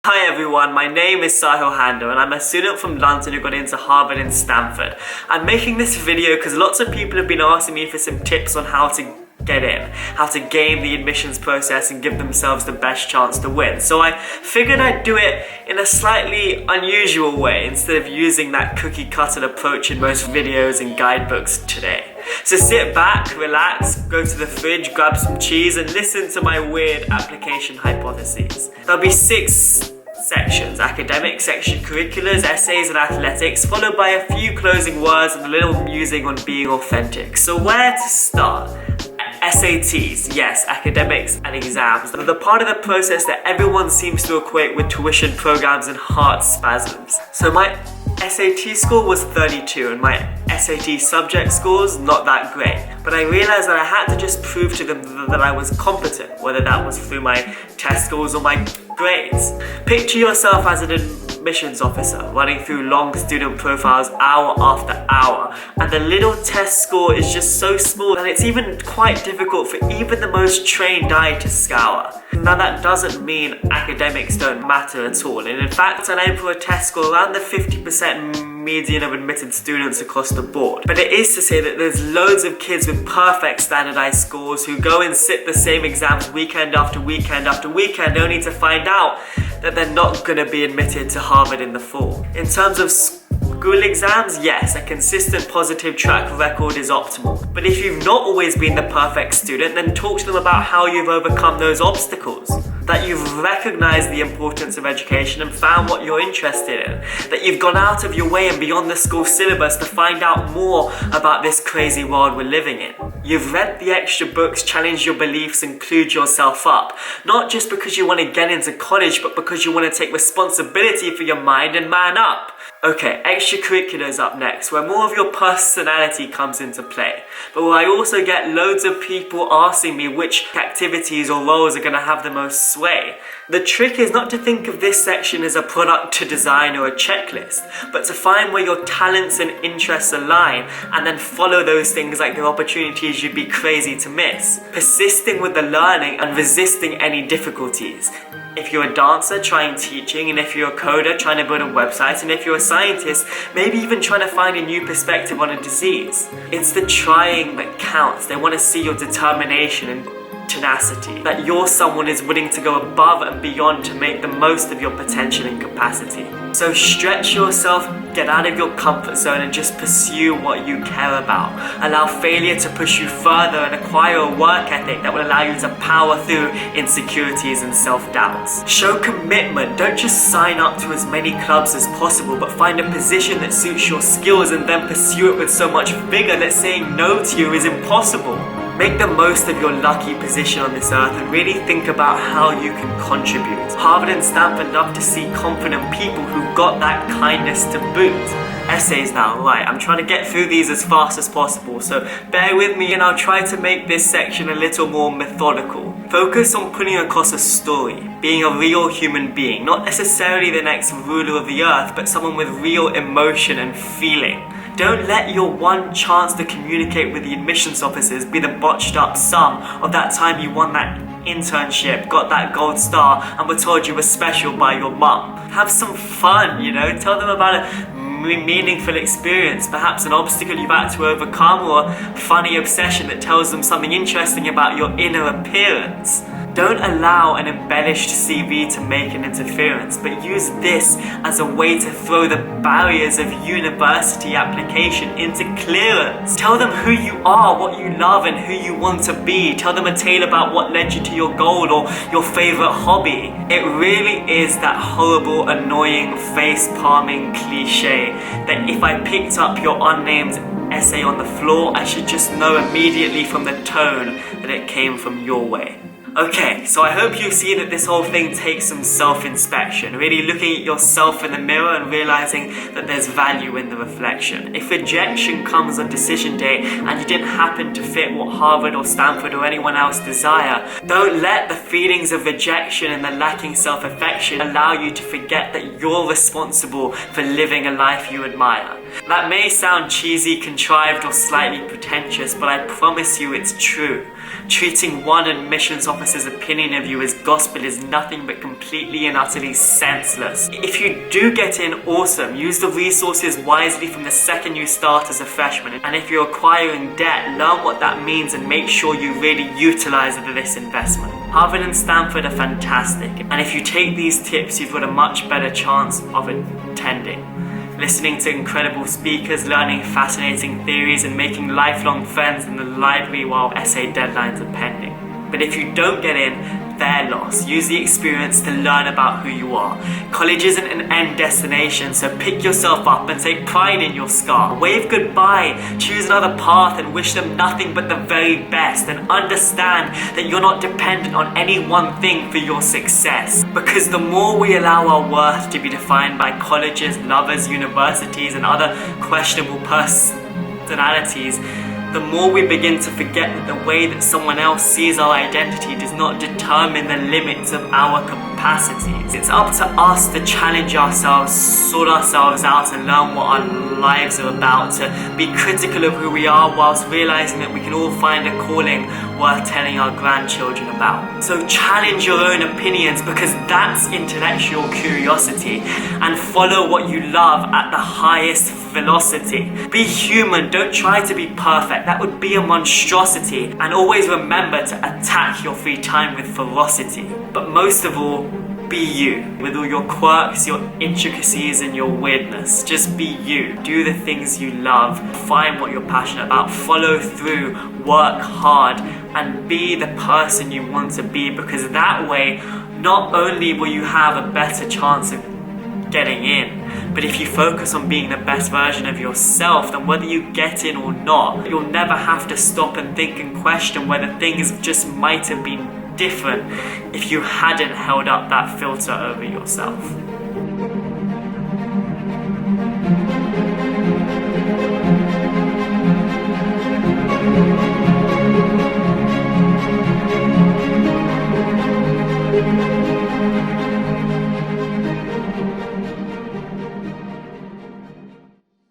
Hi everyone, my name is Sahil Hando and I'm a student from London who got into Harvard and Stanford. I'm making this video because lots of people have been asking me for some tips on how to get in, how to game the admissions process and give themselves the best chance to win. So I figured I'd do it in a slightly unusual way instead of using that cookie cutter approach in most videos and guidebooks today. So sit back, relax, go to the fridge, grab some cheese and listen to my weird application hypotheses. There'll be 6 sections: academics, extracurriculars, essays and athletics, followed by a few closing words and a little musing on being authentic. So where to start? SATs, yes, academics and exams. They're the part of the process that everyone seems to equate with tuition programs and heart spasms. So my SAT score was 32 and my SAT subject scores not that great. But I realized that I had to just prove to them that I was competent, whether that was through my test scores or my grades. Picture yourself as an admissions officer running through long student profiles hour after hour, and the little test score is just so small that it's even quite difficult for even the most trained eye to scour. Now that doesn't mean academics don't matter at all, and in fact I aim for a test score around the 50% median of admitted students across the board. But it is to say that there's loads of kids with perfect standardized scores who go and sit the same exams weekend after weekend after weekend only to find out that they're not going to be admitted to Harvard in the fall. In terms of school exams, yes, a consistent positive track record is optimal. But if you've not always been the perfect student, then talk to them about how you've overcome those obstacles. That you've recognized the importance of education and found what you're interested in. That you've gone out of your way and beyond the school syllabus to find out more about this crazy world we're living in. You've read the extra books, challenged your beliefs and clued yourself up. Not just because you want to get into college, but because you want to take responsibility for your mind and man up. Okay, extracurriculars up next, where more of your personality comes into play, but where I also get loads of people asking me which activities or roles are going to have the most sway. The trick is not to think of this section as a product to design or a checklist, but to find where your talents and interests align and then follow those things like the opportunities you'd be crazy to miss. Persisting with the learning and resisting any difficulties. If you're a dancer, trying teaching, and if you're a coder, trying to build a website, and if you're a scientist, maybe even trying to find a new perspective on a disease. It's the trying that counts. They want to see your determination and tenacity, that you're someone who's willing to go above and beyond to make the most of your potential and capacity. So stretch yourself, get out of your comfort zone and just pursue what you care about. Allow failure to push you further and acquire a work ethic that will allow you to power through insecurities and self-doubts. Show commitment. Don't just sign up to as many clubs as possible, but find a position that suits your skills and then pursue it with so much vigor that saying no to you is impossible. Make the most of your lucky position on this earth and really think about how you can contribute. Harvard and Stanford love to see confident people who've got that kindness to boot. Essays now, right, I'm trying to get through these as fast as possible, so bear with me and I'll try to make this section a little more methodical. Focus on putting across a story, being a real human being, not necessarily the next ruler of the earth, but someone with real emotion and feeling. Don't let your one chance to communicate with the admissions officers be the botched up sum of that time you won that internship, got that gold star, and were told you were special by your mum. Have some fun, tell them about a meaningful experience, perhaps an obstacle you've had to overcome or a funny obsession that tells them something interesting about your inner appearance. Don't allow an embellished CV to make an interference, but use this as a way to throw the barriers of university application into clearance. Tell them who you are, what you love and who you want to be. Tell them a tale about what led you to your goal or your favorite hobby. It really is that horrible, annoying, face-palming cliche that if I picked up your unnamed essay on the floor, I should just know immediately from the tone that it came from your way. Okay, so I hope you see that this whole thing takes some self-inspection, really looking at yourself in the mirror and realizing that there's value in the reflection. If rejection comes on decision day and you didn't happen to fit what Harvard or Stanford or anyone else desire, don't let the feelings of rejection and the lacking self-affection allow you to forget that you're responsible for living a life you admire. That may sound cheesy, contrived or slightly pretentious, but I promise you it's true. Treating one admissions officer's opinion of you as gospel is nothing but completely and utterly senseless. If you do get in, awesome. Use the resources wisely from the second you start as a freshman. And if you're acquiring debt, learn what that means and make sure you really utilize this investment. Harvard and Stanford are fantastic, and if you take these tips, you've got a much better chance of attending. Listening to incredible speakers, learning fascinating theories, and making lifelong friends in the library while essay deadlines are pending. But if you don't get in, their loss. Use the experience to learn about who you are. College isn't an end destination, so pick yourself up and take pride in your scar. Wave goodbye, choose another path, and wish them nothing but the very best, and understand that you're not dependent on any one thing for your success. Because the more we allow our worth to be defined by colleges, lovers, universities, and other questionable personalities, the more we begin to forget that the way that someone else sees our identity does not determine the limits of our capacities. It's up to us to challenge ourselves, sort ourselves out, and learn what our lives are about, to be critical of who we are whilst realizing that we can all find a calling worth telling our grandchildren about. So challenge your own opinions, because that's intellectual curiosity, and follow what you love at the highest velocity. Be human, don't try to be perfect, that would be a monstrosity, and always remember to attack your free time with ferocity. But most of all, be you, with all your quirks, your intricacies, and your weirdness. Just be you. Do the things you love, find what you're passionate about, follow through, work hard, and be the person you want to be, because that way, not only will you have a better chance of getting in, but if you focus on being the best version of yourself, then whether you get in or not, you'll never have to stop and think and question whether things just might have been different if you hadn't held up that filter over yourself.